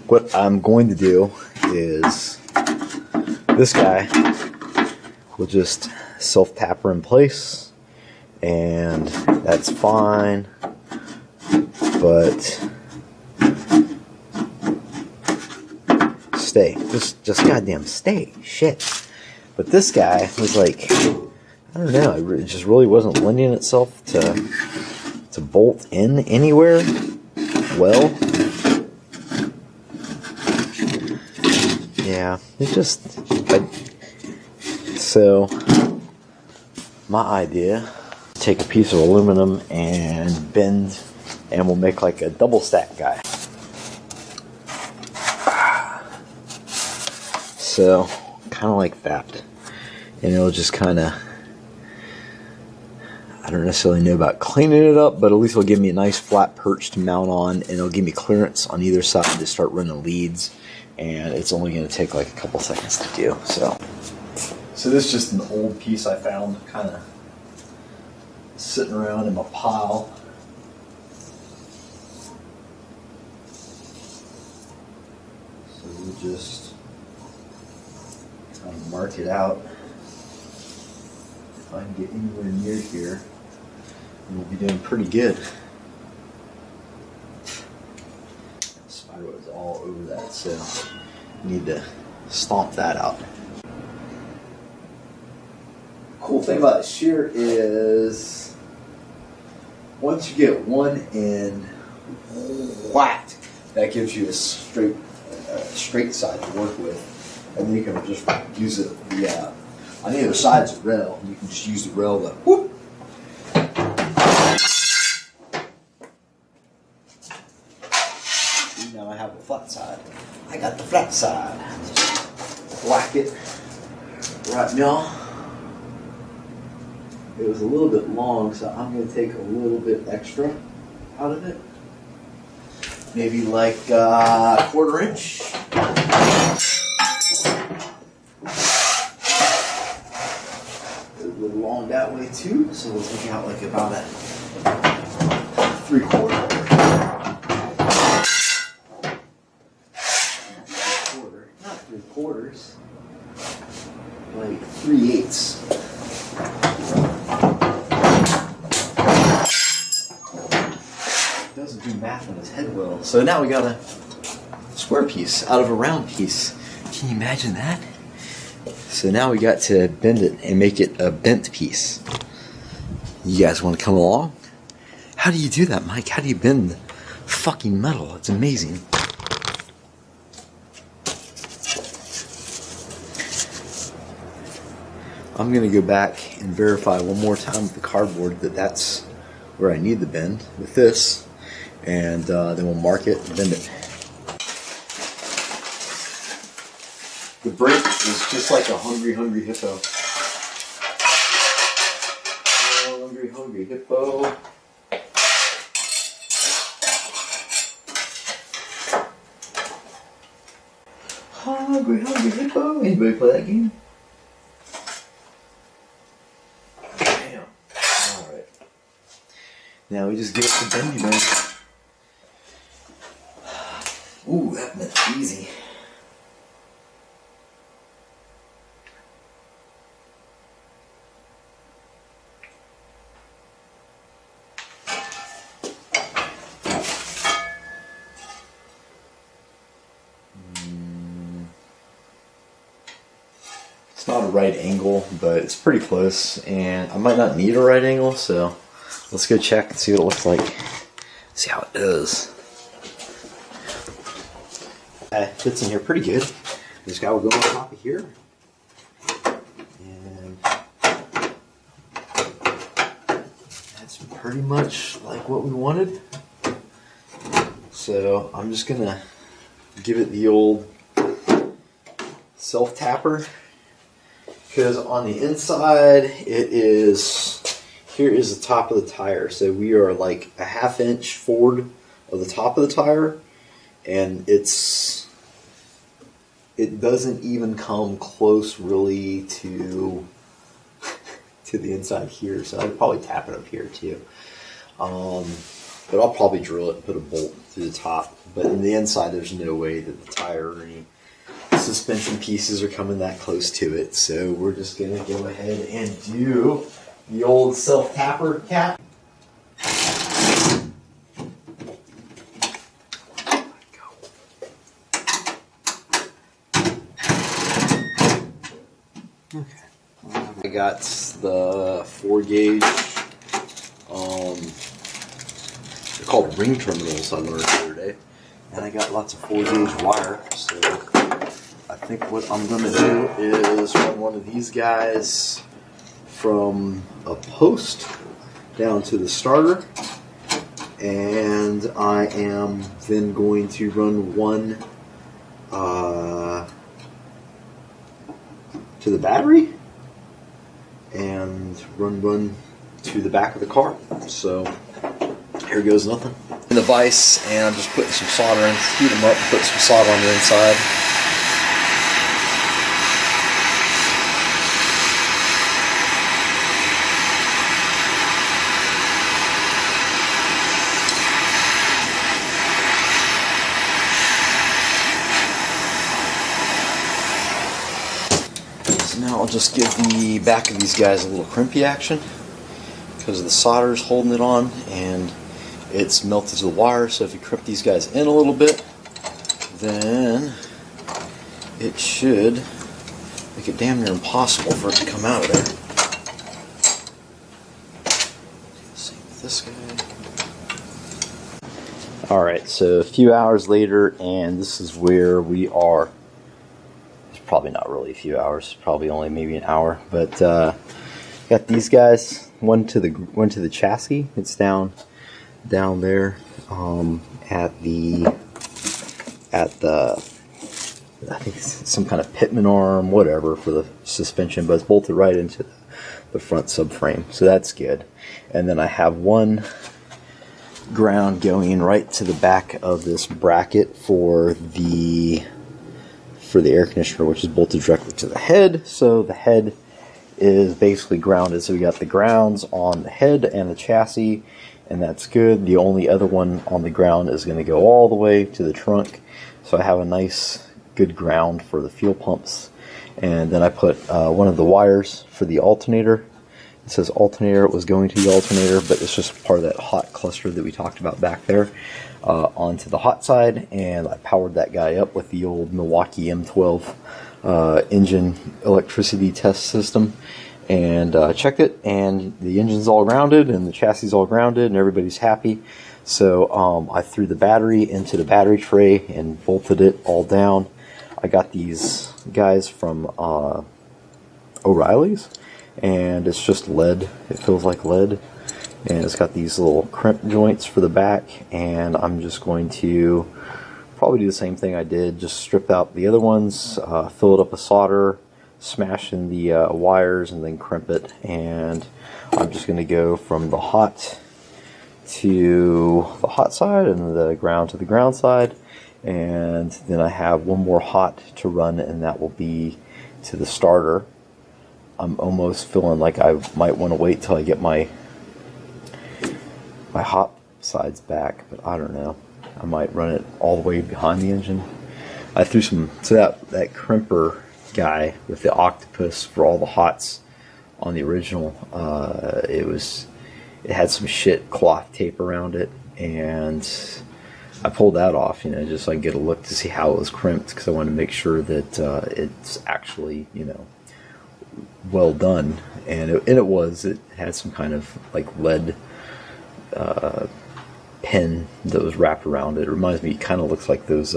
what I'm going to do is this guy will just self-tapper in place, and that's fine, but stay. Just goddamn stay. Shit. But this guy was like, I don't know, it just really wasn't lending itself to bolt in anywhere well. Yeah, it's just, so my idea, take a piece of aluminum and bend, and we'll make like a double stack guy. So, kind of like that. And it'll just kind of, I don't necessarily know about cleaning it up, but at least it'll give me a nice flat perch to mount on, and it'll give me clearance on either side to start running leads. And it's only going to take like a couple seconds to do. So this is just an old piece I found, kind of sitting around in my pile. So we'll just kind of mark it out. If I can get anywhere near here, we'll be doing pretty good. Spiderweb's all over that, so need to stomp that out. Cool thing about the shear is once you get one end whacked, that gives you a straight side to work with, and then you can just use it on either side's a rail. You can just use the rail to whoop. Now I have the flat side. I got the flat side. Whack it right now. It was a little bit long, so I'm going to take a little bit extra out of it. Maybe like a 1/4 inch. A little long that way too, so we'll take out like about a 3/4. Not 3/4, like 3/8. Doesn't do math in his head well. So now we got a square piece out of a round piece. Can you imagine that? So now we got to bend it and make it a bent piece. You guys want to come along? How do you do that, Mike? How do you bend fucking metal? It's amazing. I'm going to go back and verify one more time with the cardboard that that's where I need the bend with this, and then we'll mark it and bend it. The brake is just like a hungry hippo. Oh, hungry hippo. Hungry hippo. Anybody play that game? Damn. Alright. Now we just give it the bendy bend. Ooh, that meant easy. It's not a right angle, but it's pretty close, and I might not need a right angle, so let's go check and see what it looks like. See how it does. It fits in here pretty good. This guy will go on top of here. And that's pretty much like what we wanted. So I'm just gonna give it the old self-tapper, because on the inside it is, here is the top of the tire. So we are like a 1/2 inch forward of the top of the tire, and it doesn't even come close really to the inside here, so I'd probably tap it up here too. But I'll probably drill it and put a bolt through the top. But in the inside, there's no way that the tire or any suspension pieces are coming that close to it. So we're just going to go ahead and do the old self-tapper cap. I got the 4-gauge, they're called ring terminals, I learned the other day. And I got lots of 4-gauge wire, so I think what I'm going to do is run one of these guys from a post down to the starter. And I am then going to run one to the battery and run to the back of the car. So here goes nothing. In the vise, and I'm just putting some solder in, heat them up, put some solder on the inside. So now I'll just give the back of these guys a little crimpy action because the solder's holding it on and it's melted to the wire. So if you crimp these guys in a little bit, then it should make it damn near impossible for it to come out of there. Same with this guy. Alright, so a few hours later, and this is where we are. It's probably not really a few hours, probably only maybe an hour, but got these guys, one to the chassis. It's down there at the I think it's some kind of Pitman arm, whatever, for the suspension, but it's bolted right into the front subframe, so that's good. And then I have one ground going right to the back of this bracket for the air conditioner, which is bolted directly to the head. So the head is basically grounded. So we got the grounds on the head and the chassis, and that's good. The only other one on the ground is going to go all the way to the trunk. So I have a nice, good ground for the fuel pumps. And then I put one of the wires for the alternator. It says alternator. It was going to the alternator, but it's just part of that hot cluster that we talked about back there onto the hot side. And I powered that guy up with the old Milwaukee M12 engine electricity test system. And checked it, and the engine's all grounded, and the chassis is all grounded, and everybody's happy. So I threw the battery into the battery tray and bolted it all down. I got these guys from O'Reilly's, and it's just lead. It feels like lead, and it's got these little crimp joints for the back. And I'm just going to probably do the same thing I did, just strip out the other ones, fill it up with solder, smash in the wires, and then crimp it. And I'm just going to go from the hot to the hot side and the ground to the ground side, and then I have one more hot to run, and that will be to the starter. I'm almost feeling like I might want to wait till I get my hot sides back, but I don't know. I might run it all the way behind the engine. I threw some, so that crimper guy with the octopus for all the hots on the original, it had some shit cloth tape around it, and I pulled that off, just so I can get a look to see how it was crimped, because I wanted to make sure that it's actually, well done. And it was. It had some kind of like lead pin that was wrapped around it. It reminds me, it kind of looks like those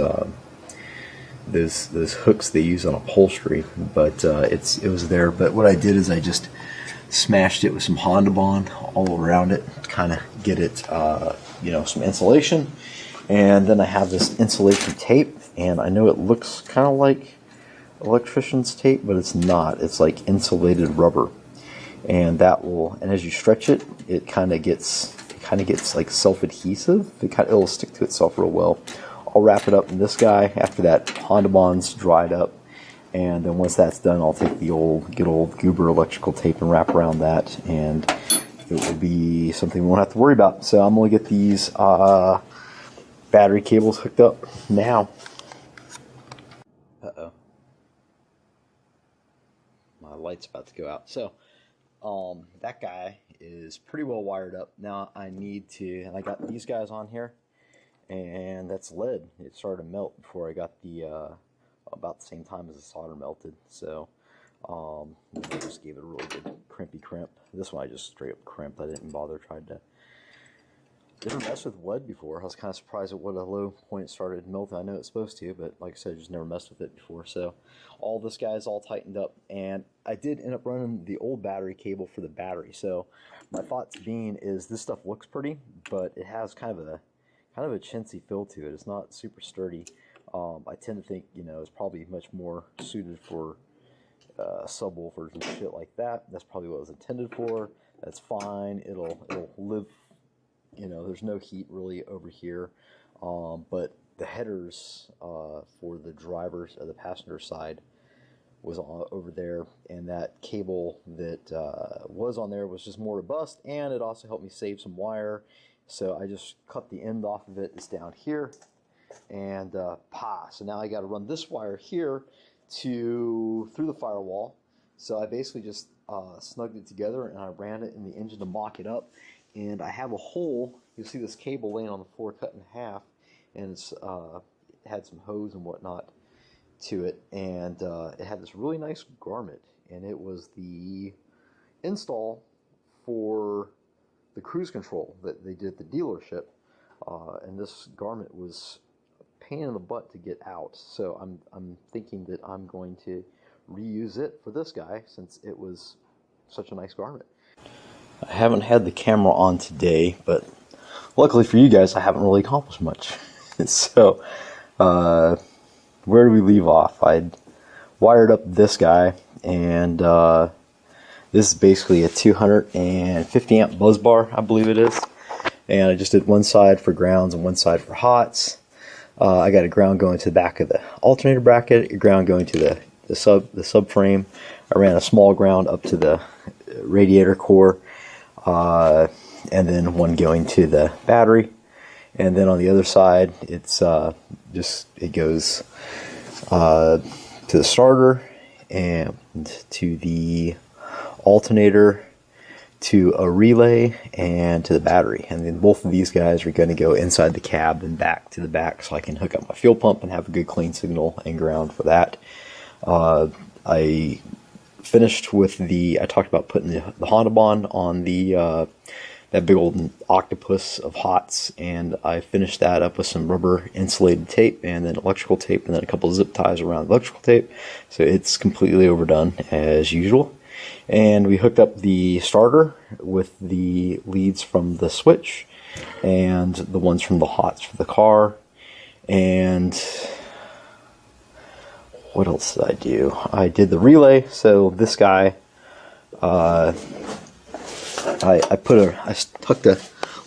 hooks they use on upholstery, but it was there. But what I did is I just smashed it with some Honda Bond all around it, kind of get it, some insulation. And then I have this insulation tape, and I know it looks kind of like electrician's tape, but it's not. It's like insulated rubber, and and as you stretch it, it kind of gets like self-adhesive. It'll stick to itself real well. I'll wrap it up in this guy after that Honda Bond's dried up, and then once that's done, I'll take the good old Goober electrical tape and wrap around that, and it will be something we won't have to worry about. So I'm going to get these battery cables hooked up now. Uh-oh. My light's about to go out. So that guy is pretty well wired up. Now I need to, and I got these guys on here, and that's lead. It started to melt before I got the, about the same time as the solder melted. So I just gave it a really good crimpy crimp. This one I just straight up crimped. I didn't bother trying to. Never messed with lead before. I was kind of surprised at what a low point it started melting. I know it's supposed to, but like I said, I just never messed with it before. So all this guy's all tightened up, and I did end up running the old battery cable for the battery. So my thoughts being is this stuff looks pretty, but it has kind of a chintzy feel to it. It's not super sturdy. I tend to think, you know, it's probably much more suited for subwoofers and shit like that. That's probably what it was intended for. That's fine. It'll live. You know, there's no heat really over here, but the headers for the drivers or the passenger side was over there, and that cable that was on there was just more robust, and it also helped me save some wire. So I just cut the end off of it. It's down here, and so now I got to run this wire here through the firewall. So I basically just snugged it together, and I ran it in the engine to mock it up. And I have a hole. You'll see this cable laying on the floor cut in half, and it's had some hose and whatnot to it, and it had this really nice garment, and it was the install for the cruise control that they did at the dealership, and this garment was a pain in the butt to get out. So I'm thinking that I'm going to reuse it for this guy since it was such a nice garment. I haven't had the camera on today, but luckily for you guys, I haven't really accomplished much. So, where do we leave off? I'd wired up this guy, and this is basically a 250 amp buzz bar, I believe it is. And I just did one side for grounds and one side for hots. I got a ground going to the back of the alternator bracket, a ground going to the subframe. I ran a small ground up to the radiator core. And then one going to the battery, and then on the other side it's it goes to the starter and to the alternator, to a relay, and to the battery. And then both of these guys are going to go inside the cab and back to the back, so I can hook up my fuel pump and have a good clean signal and ground for that. I finished with I talked about putting the Honda Bond on the that big old octopus of hots, and I finished that up with some rubber insulated tape and then electrical tape and then a couple of zip ties around the electrical tape. So it's completely overdone as usual. And we hooked up the starter with the leads from the switch and the ones from the hots for the car. And what else did I do? I did the relay. So this guy, I tucked a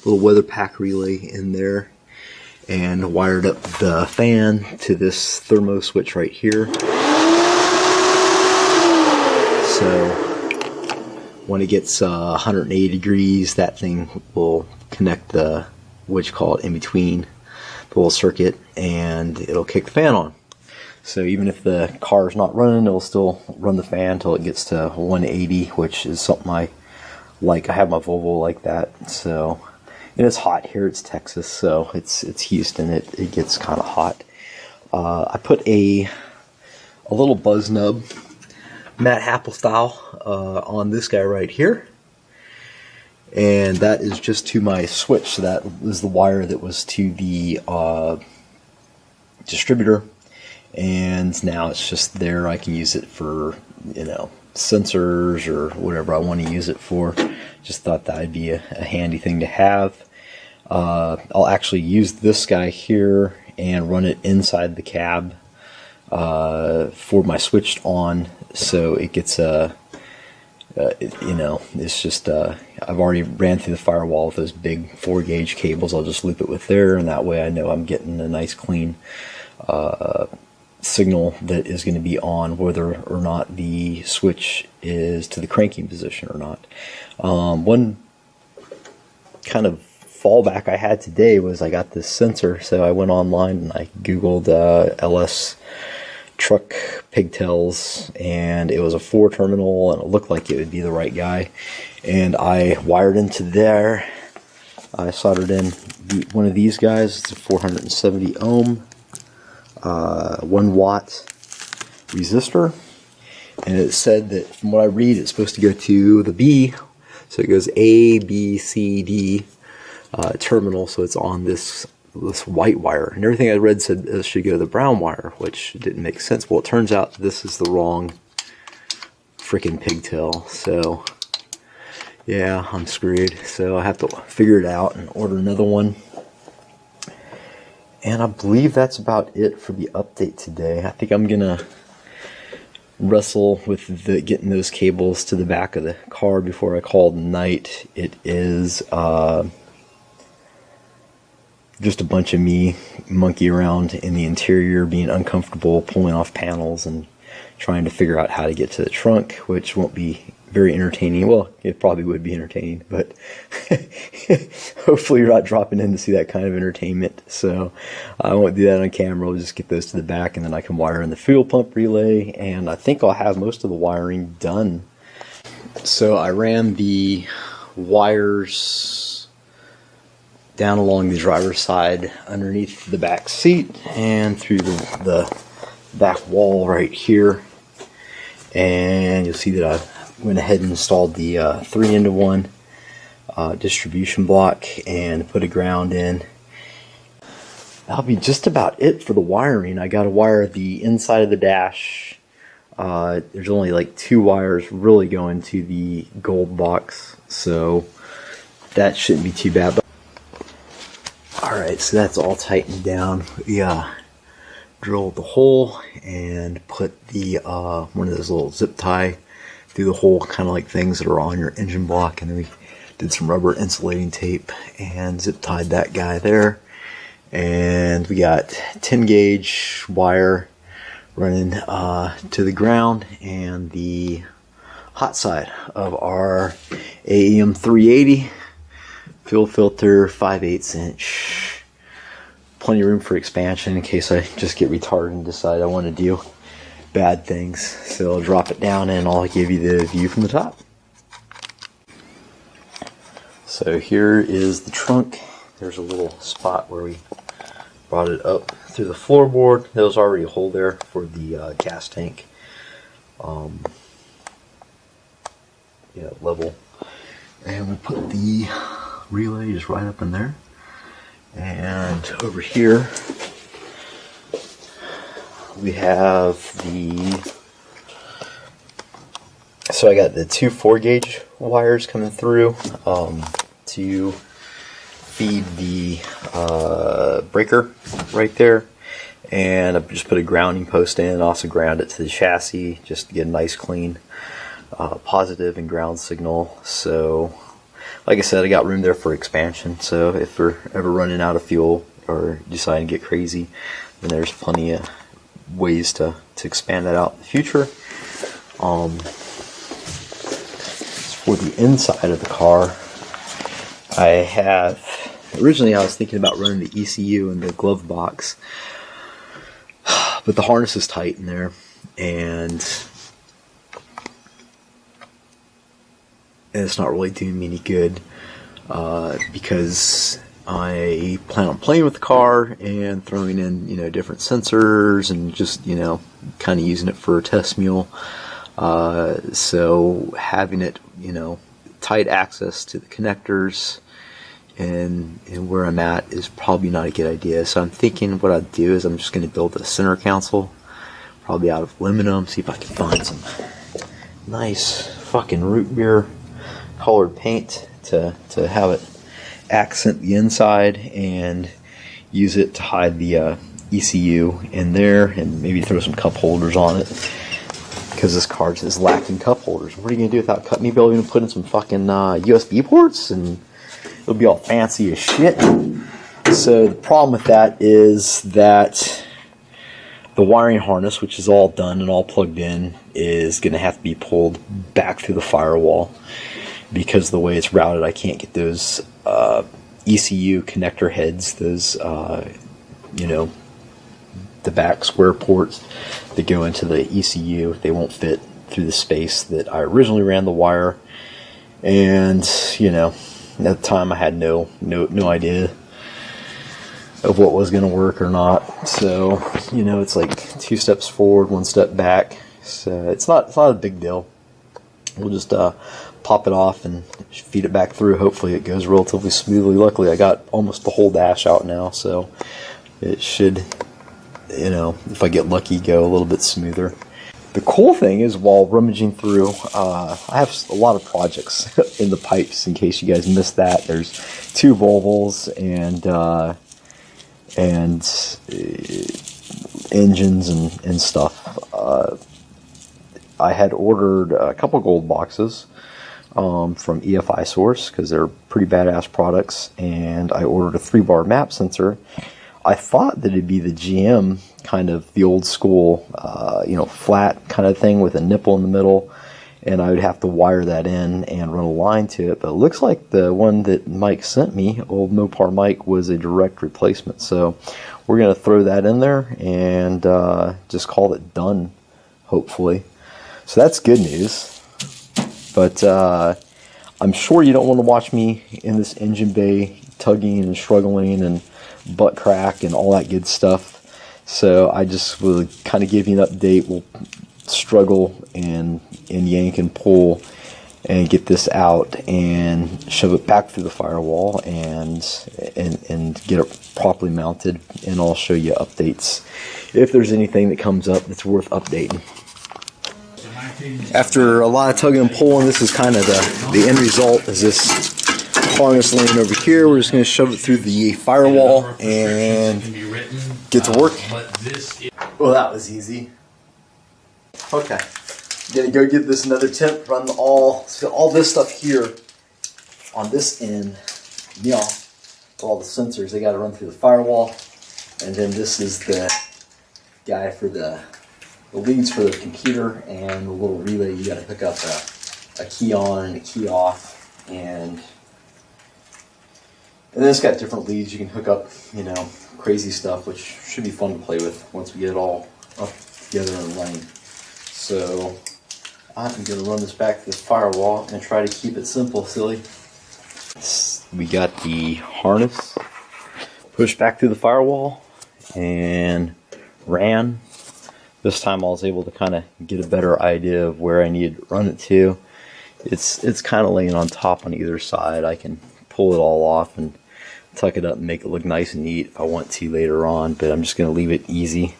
little weather pack relay in there and wired up the fan to this thermo switch right here. So when it gets 180 degrees, that thing will connect the, what you call it, in between the little circuit, and it'll kick the fan on. So even if the car is not running, it'll still run the fan until it gets to 180, which is something I like. I have my Volvo like that. So, and it's hot here. It's Texas, so it's Houston. It gets kind of hot. I put a little buzz nub, Matt Happel style, on this guy right here, and that is just to my switch. So that was the wire that was to the distributor. And now it's just there. I can use it for, sensors or whatever I want to use it for. Just thought that'd be a handy thing to have. I'll actually use this guy here and run it inside the cab for my switched on, so it gets it's just I've already ran through the firewall with those big 4-gauge cables. I'll just loop it with there, and that way I know I'm getting a nice clean signal that is going to be on whether or not the switch is to the cranking position or not. One kind of fallback I had today was I got this sensor, so I went online and I googled LS truck pigtails, and it was a 4-terminal, and it looked like it would be the right guy, and I wired into there. I soldered in one of these guys. It's a 470 ohm 1 watt resistor, and it said that from what I read it's supposed to go to the B, so it goes A, B, C, D terminal, so it's on this white wire, and everything I read said it should go to the brown wire, which didn't make sense. Well, it turns out this is the wrong freaking pigtail, so yeah, I'm screwed. So I have to figure it out and order another one. And I believe that's about it for the update today. I think I'm gonna wrestle with getting those cables to the back of the car before I call it night. It is just a bunch of me monkey around in the interior, being uncomfortable, pulling off panels and trying to figure out how to get to the trunk, which won't be very entertaining. Well, it probably would be entertaining, but hopefully you're not dropping in to see that kind of entertainment. So I won't do that on camera. I'll just get those to the back, and then I can wire in the fuel pump relay, and I think I'll have most of the wiring done. So I ran the wires down along the driver's side underneath the back seat and through the back wall right here, and you'll see that I went ahead and installed the 3-into-1 distribution block and put a ground in. That'll be just about it for the wiring. I got to wire the inside of the dash. There's only like 2 wires really going to the gold box, so that shouldn't be too bad. Alright, so that's all tightened down. Yeah, drilled the hole and put the one of those little zip tie through the hole, kind of like things that are on your engine block, and then we did some rubber insulating tape and zip tied that guy there. And we got 10 gauge wire running to the ground and the hot side of our AEM 380 fuel filter, 5/8 inch. Plenty of room for expansion in case I just get retarded and decide I want to do bad things. So I'll drop it down and I'll give you the view from the top. So here is the trunk. There's a little spot where we brought it up through the floorboard. There was already a hole there for the gas tank level. And we put the relay just right up in there. And over here we have so I got the 2 4-gauge wires coming through to feed the breaker right there, and I just put a grounding post in, also ground it to the chassis just to get a nice clean positive and ground signal. So like I said, I got room there for expansion, so if we're ever running out of fuel or deciding to get crazy, then there's plenty of ways to expand that out in the future. For the inside of the car, originally I was thinking about running the ECU in the glove box, but the harness is tight in there, and it's not really doing me any good because I plan on playing with the car and throwing in, different sensors and just, kind of using it for a test mule. So having it, tight access to the connectors and where I'm at is probably not a good idea. So I'm thinking what I'd do is I'm just going to build a center console, probably out of aluminum, see if I can find some nice fucking root beer colored paint to have it accent the inside and use it to hide the ECU in there, and maybe throw some cup holders on it because this car is lacking cup holders. What are you gonna do without cup? Maybe I'll even put in some fucking USB ports and it'll be all fancy as shit. So the problem with that is that the wiring harness, which is all done and all plugged in, is gonna have to be pulled back through the firewall. because of the way it's routed, I can't get those ECU connector heads, those the back square ports that go into the ECU. They won't fit through the space that I originally ran the wire. And at the time I had no idea of what was going to work or not. So it's like 2 steps forward, 1 step back. So it's not a big deal. We'll just pop it off and feed it back through. Hopefully it goes relatively smoothly. Luckily I got almost the whole dash out now, so it should, if I get lucky, go a little bit smoother. The cool thing is, while rummaging through, I have a lot of projects in the pipes. In case you guys missed that, there's 2 Volvos and engines and stuff. I had ordered a couple gold boxes from EFI Source because they're pretty badass products, and I ordered a 3-bar map sensor. I thought that it'd be the GM, kind of the old school, flat kind of thing with a nipple in the middle, and I would have to wire that in and run a line to it. But it looks like the one that Mike sent me, old Mopar Mike, was a direct replacement. So we're going to throw that in there and just call it done, hopefully. So that's good news. But I'm sure you don't want to watch me in this engine bay tugging and struggling and butt crack and all that good stuff. So I just will kind of give you an update. We'll struggle and yank and pull and get this out and shove it back through the firewall and get it properly mounted. And I'll show you updates if there's anything that comes up that's worth updating. After a lot of tugging and pulling, this is kind of the end result. Is this harness laying over here? We're just going to shove it through the firewall and get to work. Well, that was easy. Okay, gonna go get this another tip. Run all this stuff here on this end. All the sensors, they got to run through the firewall, and then this is the guy for the leads for the computer and the little relay. You got to hook up a key on and a key off, and then it's got different leads you can hook up, crazy stuff, which should be fun to play with once we get it all up together and running. So I'm going to run this back to the firewall and try to keep it simple, silly. We got the harness pushed back through the firewall and ran. This time I was able to kind of get a better idea of where I needed to run it to. It's kind of laying on top on either side. I can pull it all off and tuck it up and make it look nice and neat if I want to later on, but I'm just going to leave it easy,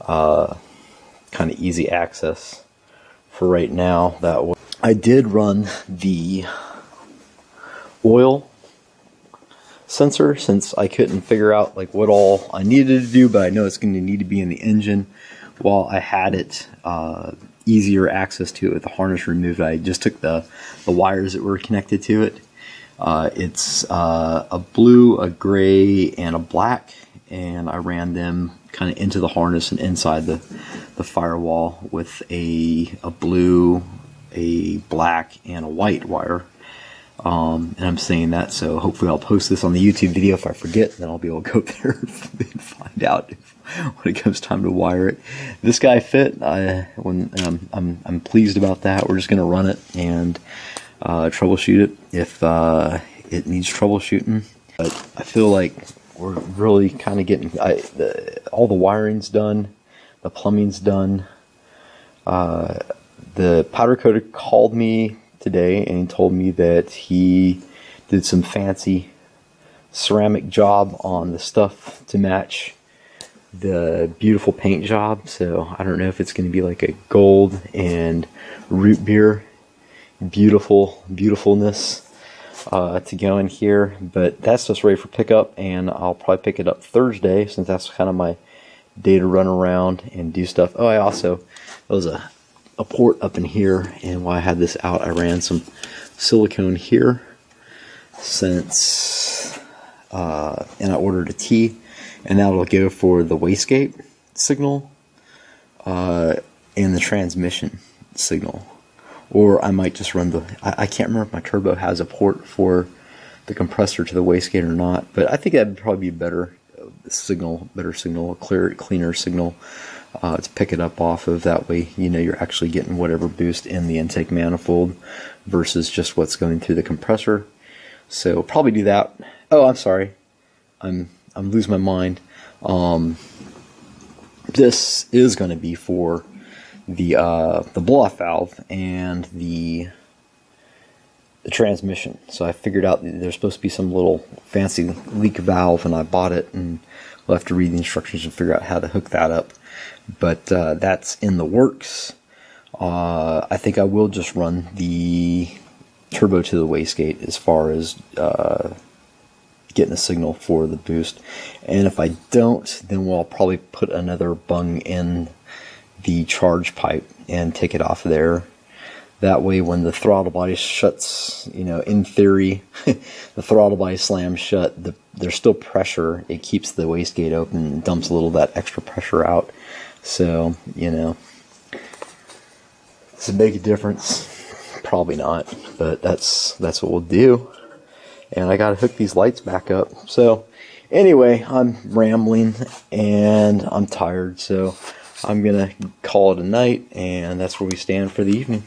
kind of easy access for right now. That way. I did run the oil sensor since I couldn't figure out like what all I needed to do, but I know it's going to need to be in the engine. While I had it easier access to it with the harness removed, I just took the wires that were connected to it. It's a blue, a gray, and a black, and I ran them kind of into the harness and inside the firewall with a blue, a black, and a white wire. And I'm saying that, so hopefully I'll post this on the YouTube video. If I forget, then I'll be able to go there and find out when it comes time to wire it. This guy fit. I'm pleased about that. We're just going to run it and troubleshoot it if it needs troubleshooting. But I feel like we're really kind of getting all the wiring's done, the plumbing's done. The powder coater called me today and he told me that he did some fancy ceramic job on the stuff to match the beautiful paint job. So I don't know if it's going to be like a gold and root beer beautifulness to go in here, but that's just ready for pickup, and I'll probably pick it up Thursday since that's kind of my day to run around and do stuff. Oh, there was a port up in here, and while I had this out, I ran some silicone here since and I ordered a T, and that'll go for the wastegate signal and the transmission signal. or I might just run I can't remember if my turbo has a port for the compressor to the wastegate or not, but I think that'd probably be a better signal, cleaner signal to pick it up off of. That way, you're actually getting whatever boost in the intake manifold versus just what's going through the compressor. So probably do that. Oh, I'm sorry, I'm losing my mind. This is going to be for the blow-off valve and the transmission. So I figured out that there's supposed to be some little fancy leak valve, and I bought it, and we'll have to read the instructions and figure out how to hook that up. But that's in the works. I think I will just run the turbo to the wastegate as far as getting a signal for the boost. And if I don't, then we'll probably put another bung in the charge pipe and take it off there. That way when the throttle body shuts, in theory, the throttle body slams shut, there's still pressure. It keeps the wastegate open and dumps a little of that extra pressure out. So, does it make a difference? Probably not, but that's what we'll do. And I gotta hook these lights back up. So anyway, I'm rambling and I'm tired, so I'm gonna call it a night, and that's where we stand for the evening.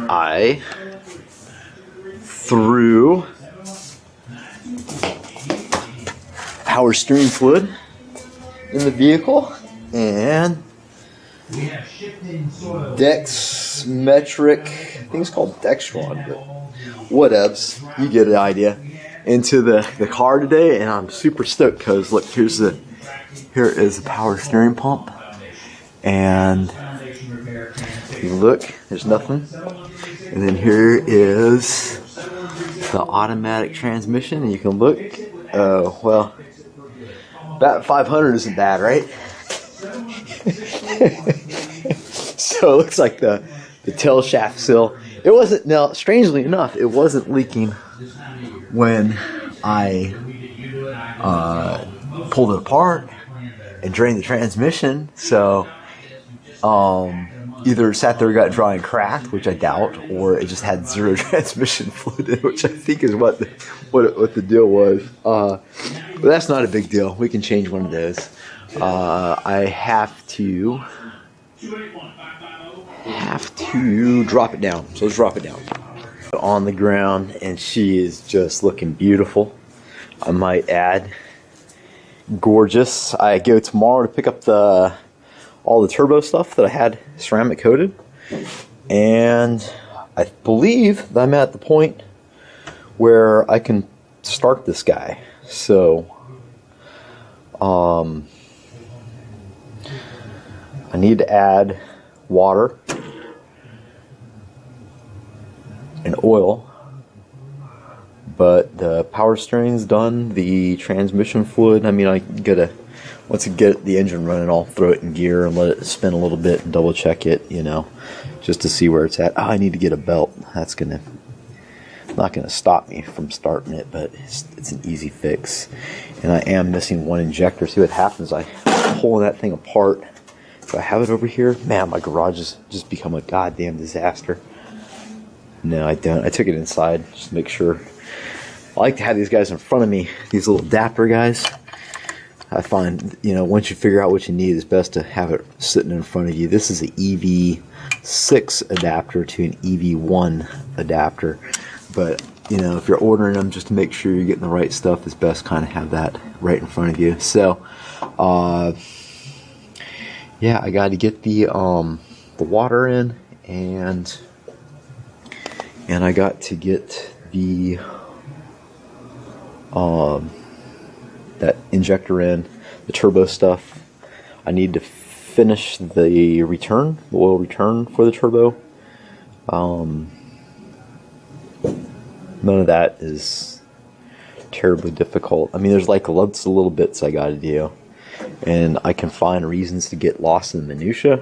I threw power steering fluid in the vehicle and Dexmetric, I think it's called Dextron, but whatevs, you get the idea, into the car today, and I'm super stoked because look, here is the power steering pump, and you look, there's nothing, and then here is the automatic transmission, and you can look, well, about 500 isn't bad, right? So it looks like the tail shaft seal. It wasn't, now strangely enough, it wasn't leaking when I pulled it apart and drained the transmission. So either it sat there, got dry and cracked, which I doubt, or it just had zero transmission fluid in it, which I think is what the deal was. But that's not a big deal. We can change one of those. I have to drop it down. So let's drop it down. On the ground, and she is just looking beautiful. I might add, gorgeous. I go tomorrow to pick up all the turbo stuff that I had ceramic coated, and I believe that I'm at the point where I can start this guy. So I need to add water and oil, but the power steering's done, the transmission fluid, I mean, I gotta, once I get the engine running, I'll throw it in gear and let it spin a little bit and double check it, just to see where it's at. Oh, I need to get a belt. That's not gonna stop me from starting it, but it's an easy fix. And I am missing one injector. See what happens, I pull that thing apart. Do I have it over here? Man, my garage has just become a goddamn disaster. No, I don't. I took it inside just to make sure. I like to have these guys in front of me, these little adapter guys. I find, once you figure out what you need, it's best to have it sitting in front of you. This is an EV6 adapter to an EV1 adapter. But, if you're ordering them, just to make sure you're getting the right stuff, it's best kind of have that right in front of you. So, yeah, I got to get the water in, and I got to get the that injector in, the turbo stuff. I need to finish the oil return for the turbo. None of that is terribly difficult. I mean, there's like lots of little bits I got to do, and I can find reasons to get lost in the minutia,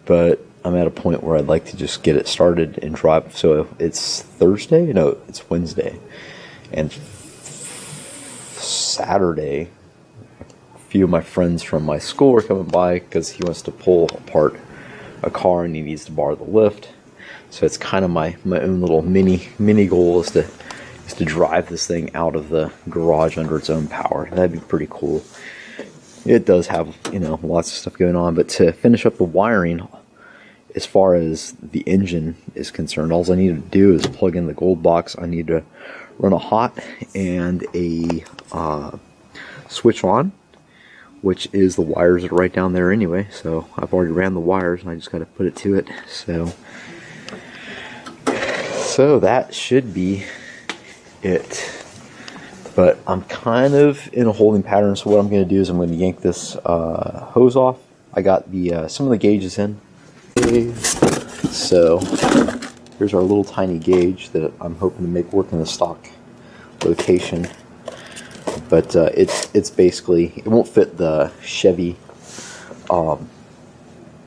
but I'm at a point where I'd like to just get it started and drive. So it's Thursday? No, it's Wednesday. And Saturday, a few of my friends from my school are coming by because he wants to pull apart a car and he needs to borrow the lift. So it's kind of my own little mini goal is to drive this thing out of the garage under its own power. That'd be pretty cool. It does have, you know, lots of stuff going on, but to finish up the wiring, as far as the engine is concerned, all I need to do is plug in the gold box. I need to run a hot and a switch on, which is the wires that are right down there anyway. So I've already ran the wires and I just got to put it to it. So that should be it. But I'm kind of in a holding pattern, so what I'm going to do is I'm going to yank this hose off. I got the some of the gauges in. So here's our little tiny gauge that I'm hoping to make work in the stock location. But it's basically, it won't fit the Chevy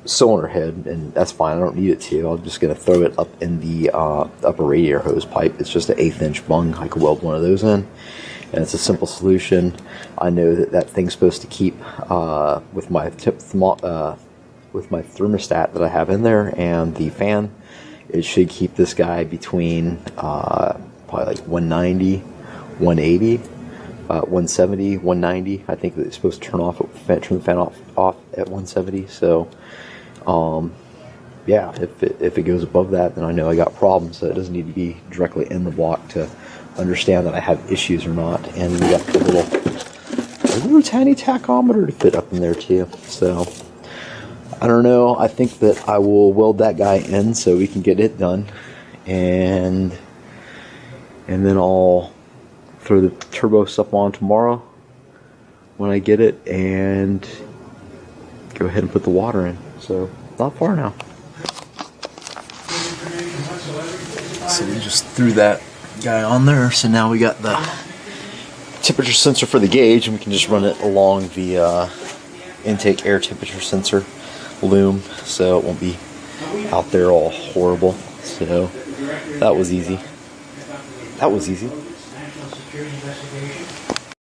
cylinder head, and that's fine. I don't need it to. I'm just going to throw it up in the upper radiator hose pipe. It's just an 1/8 inch bung. I could weld one of those in, and it's a simple solution. I know that thing's supposed to keep with my with my thermostat that I have in there and the fan. It should keep this guy between probably like 190, 180. 170, 190. I think that it's supposed to turn the fan off at 170. So, yeah, if it goes above that, then I know I got problems. So it doesn't need to be directly in the block to understand that I have issues or not. And we got a little tiny tachometer to fit up in there too. So I don't know. I think that I will weld that guy in so we can get it done, and then I'll throw the turbo stuff on tomorrow when I get it and go ahead and put the water in. So not far now. So we just threw that guy on there. So now we got the temperature sensor for the gauge, and we can just run it along the intake air temperature sensor loom, so it won't be out there all horrible. So that was easy.